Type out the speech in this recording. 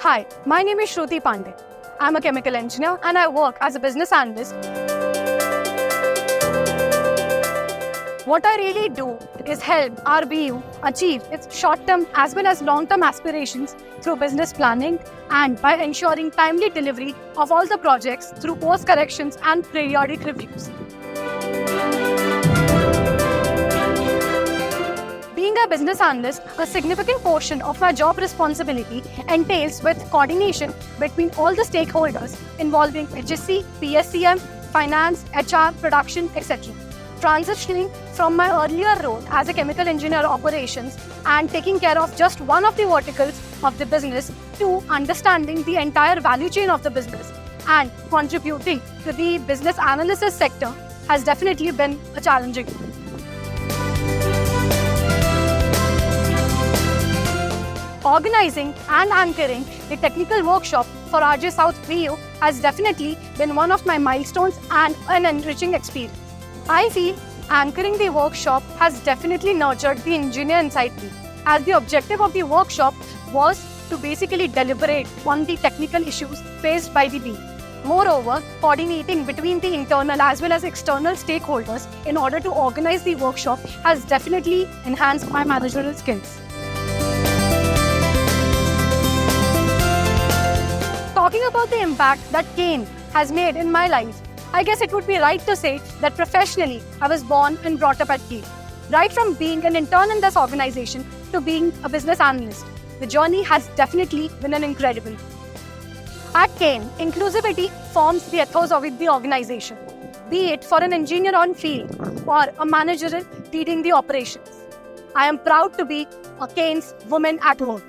Hi, my name is Shruti Pandey. I'm a chemical engineer and I work as a business analyst. What I really do is help RBU achieve its short-term as well as long-term aspirations through business planning and by ensuring timely delivery of all the projects through course corrections and periodic reviews. Being a business analyst, a significant portion of my job responsibility entails with coordination between all the stakeholders involving HSC, PSCM, finance, HR, production, etc. Transitioning from my earlier role as a chemical engineer operations and taking care of just one of the verticals of the business to understanding the entire value chain of the business and contributing to the business analysis sector has definitely been a challenging one. Organizing and anchoring the technical workshop for RJ South BU has definitely been one of my milestones and an enriching experience. I feel anchoring the workshop has definitely nurtured the engineer inside me, as the objective of the workshop was to basically deliberate on the technical issues faced by the BU. Moreover, coordinating between the internal as well as external stakeholders in order to organize the workshop has definitely enhanced my managerial skills. Talking about the impact that Kane has made in my life, I guess it would be right to say that professionally, I was born and brought up at Kane. Right from being an intern in this organization to being a business analyst, the journey has definitely been an incredible one. At Kane, inclusivity forms the ethos of the organization, be it for an engineer on field or a manager leading the operations. I am proud to be a Kane's woman at work.